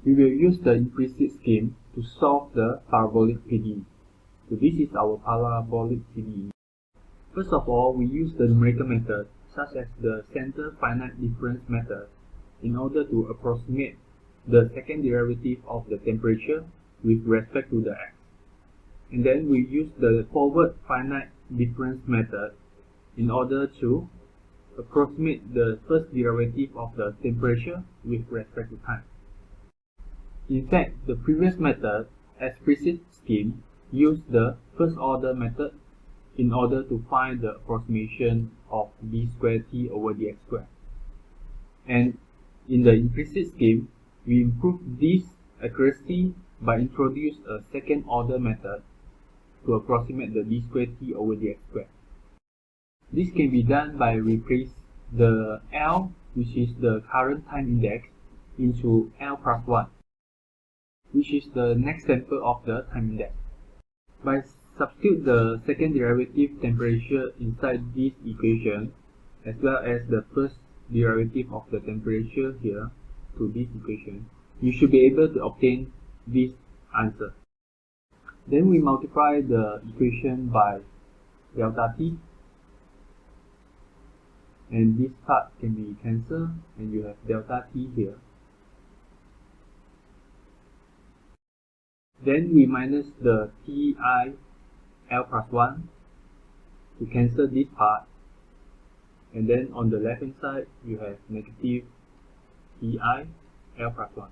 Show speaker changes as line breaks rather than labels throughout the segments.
We will use the implicit scheme to solve the parabolic PDE. So this is our parabolic PDE. First of all, we use the numerical method, such as the center finite difference method, in order to approximate the second derivative of the temperature with respect to the x. And then we use the forward finite difference method in order to approximate the first derivative of the temperature with respect to time. In fact, the previous method, explicit scheme, used the first order method in order to find the approximation of d squared t over dx squared. And in the implicit scheme, we improve this accuracy by introduce a second order method to approximate the d squared t over dx squared. This can be done by replace the L, which is the current time index, into L plus 1, which is the next sample of the time index. By substitute the second derivative temperature inside this equation, as well as the first derivative of the temperature here to this equation, you should be able to obtain this answer. Then we multiply the equation by delta t, and this part can be cancelled, and you have delta t here. Then we minus the ti L plus 1 to cancel this part, and then on the left hand side you have negative ti L plus 1.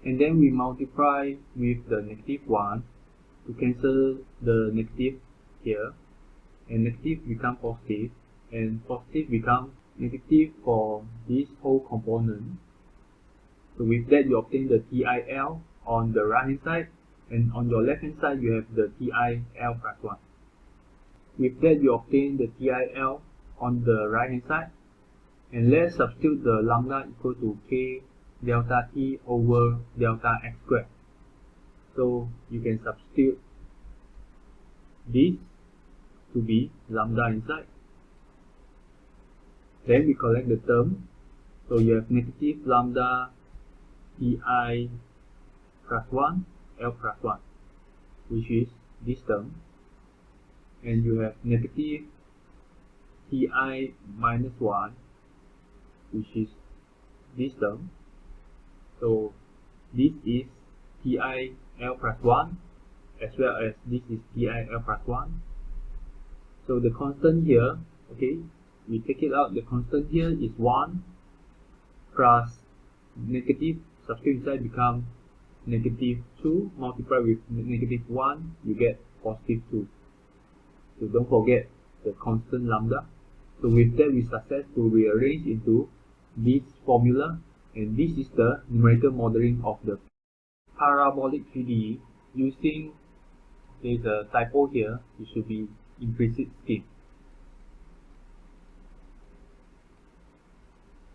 And then we multiply with the negative 1 to cancel the negative here, and negative become positive, and positive become negative for this whole component. So with that you obtain the TIL on the right hand side, and on your left hand side you have the TIL plus 1. With that you obtain the TIL on the right hand side, and let's substitute the lambda equal to k delta t over delta x squared. So you can substitute this to be lambda inside. Then we collect the term, so you have negative lambda ti plus 1 L plus 1, which is this term, and you have negative ti minus 1, which is this term. So this is ti L plus 1, as well as this is ti L plus 1. So the constant here, okay, we take it out, the constant here is 1 plus negative, substitute inside become negative 2, multiply with negative 1, you get positive 2. So don't forget the constant lambda. So with that we success to rearrange into this formula, and this is the numerical modeling of the parabolic PDE using, there's a typo here, it should be implicit scheme.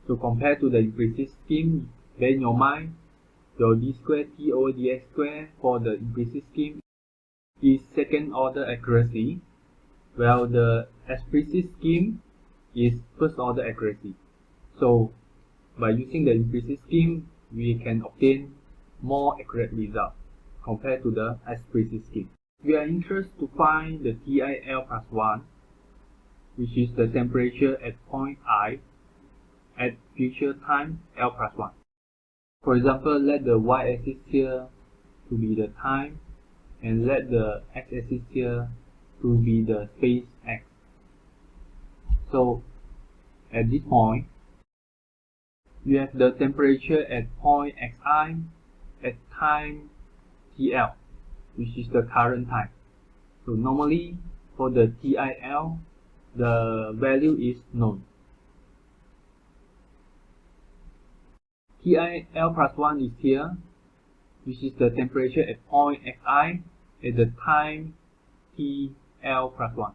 So compared to the implicit scheme, bear in your mind, your d squared t over dx squared for the implicit scheme is second order accuracy, while the explicit scheme is first order accuracy. So by using the implicit scheme, we can obtain more accurate result compared to the explicit scheme. We are interested to find the TIL plus 1, which is the temperature at point I at future time L plus 1. For example, let the y-axis here to be the time, and let the x-axis here to be the space x. So at this point, you have the temperature at point xi at time TL, which is the current time. So normally for the TIL, the value is known. TIL plus 1 is here, which is the temperature at point xi at the time TL plus 1.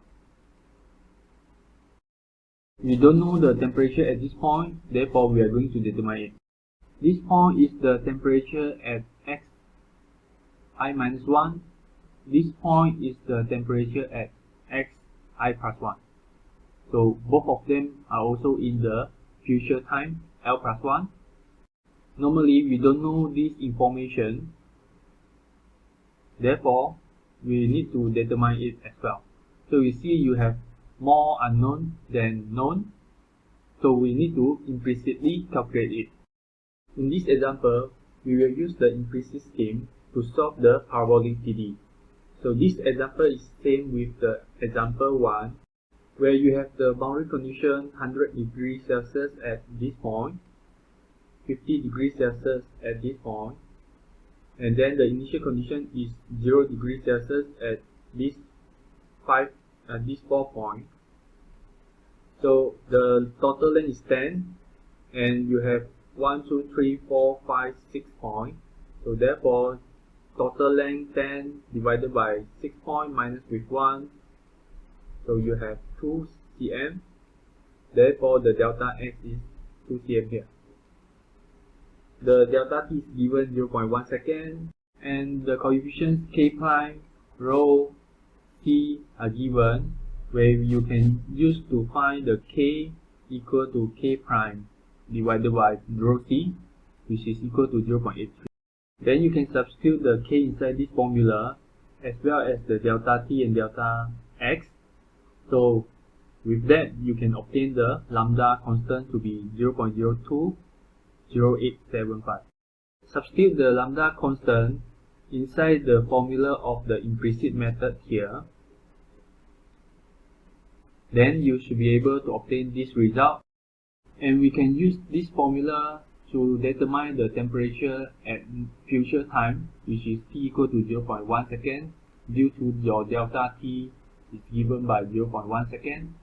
We don't know the temperature at this point, therefore we are going to determine it. This point is the temperature at xi minus 1. This point is the temperature at xi plus 1. So both of them are also in the future time L plus 1. Normally we don't know this information, therefore we need to determine it as well. So you see you have more unknown than known, so we need to implicitly calculate it. In this example, we will use the implicit scheme to solve the parabolic PDE. So this example is same with the example 1, where you have the boundary condition 100 degrees Celsius at this point, 50 degrees Celsius at this point, and then the initial condition is 0 degrees Celsius at this 4 point. So the total length is 10, and you have 1, 2, 3, 4, 5, 6 points. So therefore, total length 10 divided by 6 points minus with 1. So you have 2 cm. Therefore, the delta x is 2 cm here. The delta t is given 0.1 second, and the coefficients k prime, rho, t are given, where you can use to find the k equal to k prime divided by rho c, which is equal to 0.83. Then you can substitute the k inside this formula, as well as the delta t and delta x. So with that, you can obtain the lambda constant to be 0.020875. Substitute the lambda constant inside the formula of the implicit method here. Then you should be able to obtain this result. And we can use this formula to determine the temperature at future time, which is t equal to 0.1 second, due to your delta t is given by 0.1 second.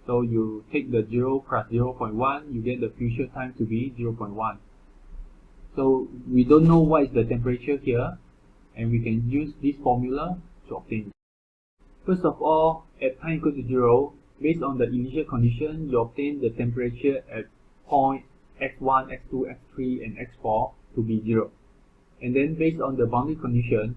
So you take the 0 plus 0.1, you get the future time to be 0.1. So we don't know what is the temperature here, and we can use this formula to obtain it. First of all, at time equal to 0, based on the initial condition, you obtain the temperature at point x1, x2, x3, and x4 to be 0. And then based on the boundary condition,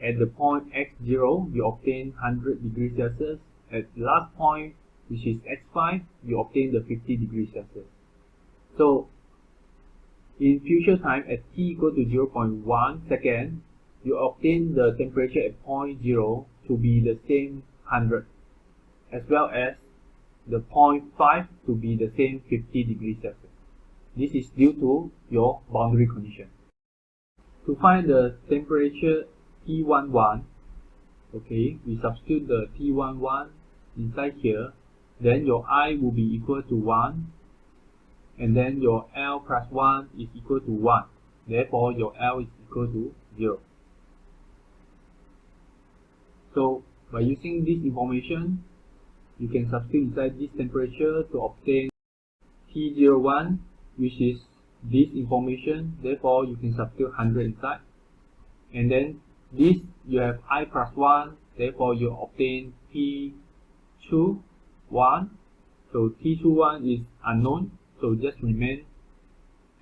at the point x0, you obtain 100 degrees Celsius. At the last point, which is x5, you obtain the 50 degrees Celsius. So in future time at t equal to 0.1 second, you obtain the temperature at point 0 to be the same 100, as well as the point 5 to be the same 50 degrees Celsius. This is due to your boundary condition. To find the temperature T11, okay, we substitute the T11 inside here, then your I will be equal to 1, and then your L plus 1 is equal to 1. Therefore, your L is equal to 0. So, by using this information, you can substitute inside this temperature to obtain T01, which is this information. Therefore, you can substitute 100 inside. And then this, you have I plus 1. Therefore, you obtain T21. So, T21 is unknown. So, just remain.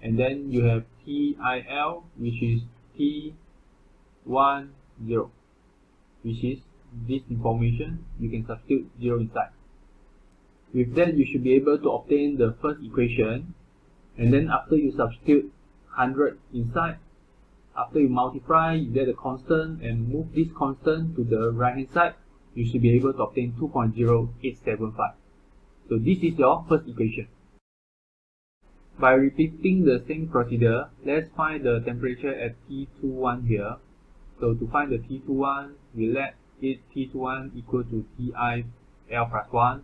And then you have TIL, which is T10, which is this information. You can substitute 0 inside. With that, you should be able to obtain the first equation. And then after you substitute 100 inside, after you multiply, you get a constant and move this constant to the right hand side, you should be able to obtain 2.0875. So this is your first equation. By repeating the same procedure, let's find the temperature at T21 here. So to find the T21, we let it T21 equal to Ti L plus 1.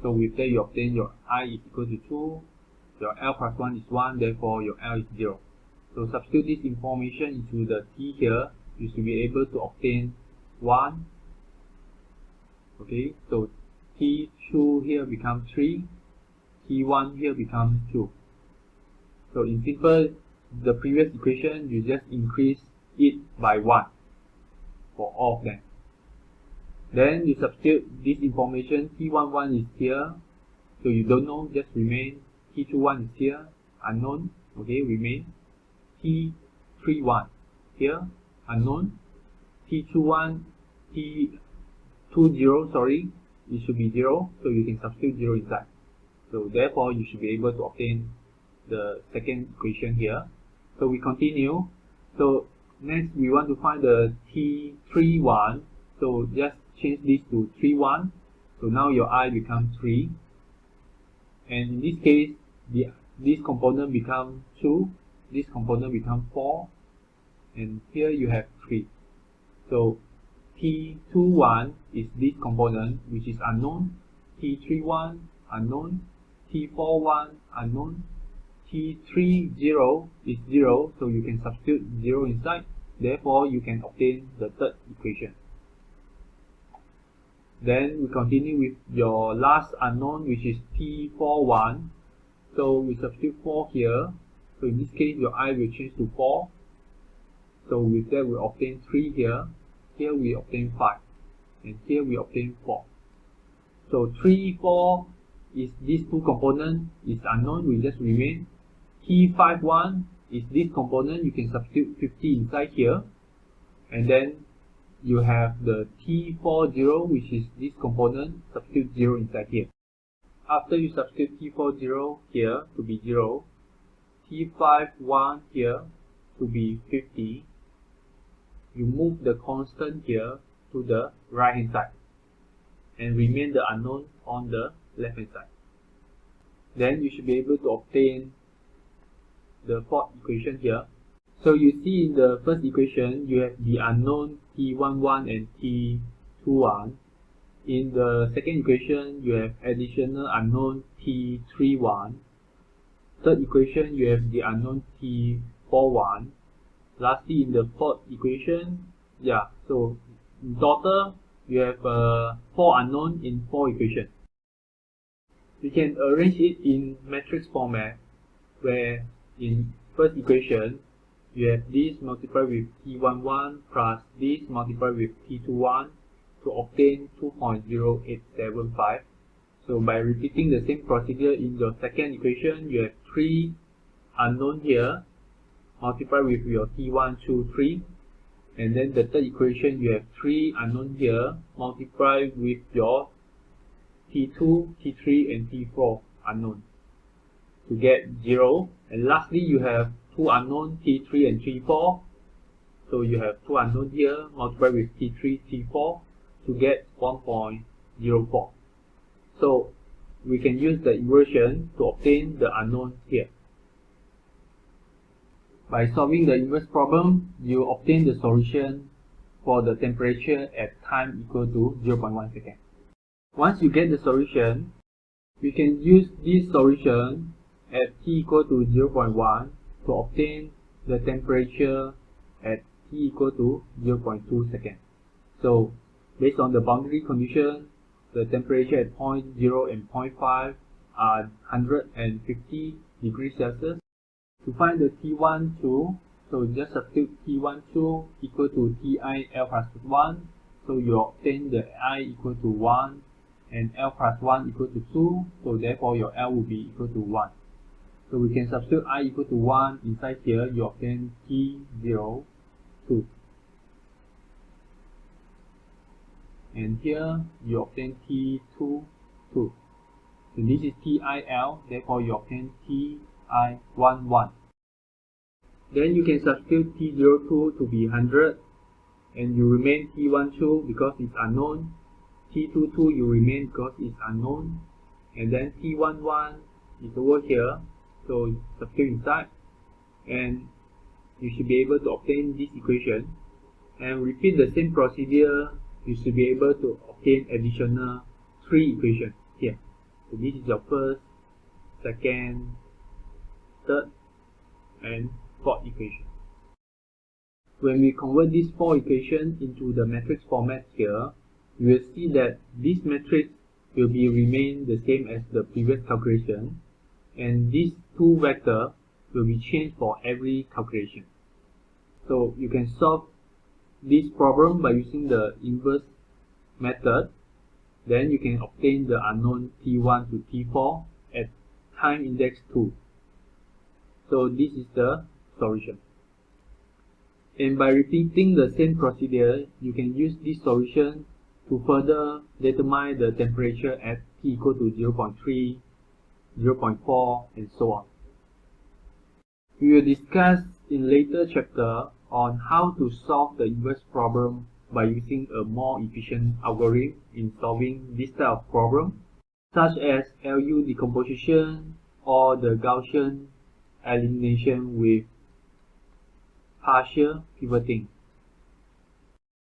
So with that, you obtain your I is equal to 2, your L plus 1 is 1, therefore your L is 0. So substitute this information into the T here, you should be able to obtain 1. Okay, so T2 here becomes 3, T1 here becomes 2. So in simple, the previous equation, you just increase it by 1 for all of them. Then you substitute this information, T11 is here, so you don't know, just remain. T21 is here, unknown, okay, remain. T31 here, unknown. T21, T20, sorry, it should be 0, so you can substitute 0 inside. So therefore you should be able to obtain the second equation here. So we continue. So next we want to find the T31. So just change this to 31. So now your I becomes 3. And in this case, this component becomes 2, this component becomes 4, and here you have 3. So T21 is this component which is unknown, T31 unknown, T41 unknown, T30 is 0, so you can substitute 0 inside, therefore you can obtain the third equation. Then we continue with your last unknown, which is T41. So we substitute 4 here. So in this case, your I will change to 4. So with that, we obtain 3 here. Here we obtain 5. And here we obtain 4. So 3, 4 is these two components is unknown, will just remain. T51 is this component, you can substitute 50 inside here. And then you have the T40, which is this component, substitute 0 inside here. After you substitute T40 here to be 0, T51 here to be 50, you move the constant here to the right hand side and remain the unknown on the left hand side. Then you should be able to obtain the fourth equation here. So you see in the first equation, you have the unknown T11 and T21. In the second equation, you have additional unknown T31. Third equation, you have the unknown T41. Lastly, in the fourth equation, so in total, you have 4 unknown in 4 equations. We can arrange it in matrix format, where in first equation, you have this multiplied with T11 plus this multiplied with T21 to obtain 2.0875. So by repeating the same procedure in your second equation, you have 3 unknown here, multiplied with your T1, 2, 3. And then the third equation, you have 3 unknown here, multiplied with your T2, T3, and T4 unknown to get 0. And lastly, you have 2 unknown T3 and T4. So you have 2 unknown here, multiplied with T3, T4 to get 1.04. So we can use the inversion to obtain the unknown here. By solving the inverse problem, you obtain the solution for the temperature at time equal to 0.1 second. Once you get the solution, we can use this solution at t equal to 0.1 to obtain the temperature at t equal to 0.2 seconds. So based on the boundary condition, the temperature at point 0 and point 5 are 150 degrees Celsius. To find the T12, so just substitute T12 equal to Ti L plus 1. So you obtain the I equal to 1 and L plus 1 equal to 2. So therefore your L will be equal to 1. So we can substitute I equal to 1 inside here, you obtain T02. And here you obtain T22. So this is TIL, therefore you obtain TI11. Then you can substitute T02 to be 100 and you remain T12 because it's unknown. T22 you remain because it's unknown. And then T11 is over here, so substitute inside and you should be able to obtain this equation. And repeat the same procedure, you should be able to obtain additional 3 equations here. So this is your first, second, third, and fourth equation. When we convert these 4 equations into the matrix format here, you will see that this matrix will be remain the same as the previous calculation, and these 2 vectors will be changed for every calculation. So you can solve this problem by using the inverse method. Then you can obtain the unknown T1 to T4 at time index 2. So this is the solution. And by repeating the same procedure, you can use this solution to further determine the temperature at T equal to 0.3, 0.4, and so on. We will discuss in later chapter on how to solve the inverse problem by using a more efficient algorithm in solving this type of problem, such as LU decomposition or the Gaussian elimination with partial pivoting.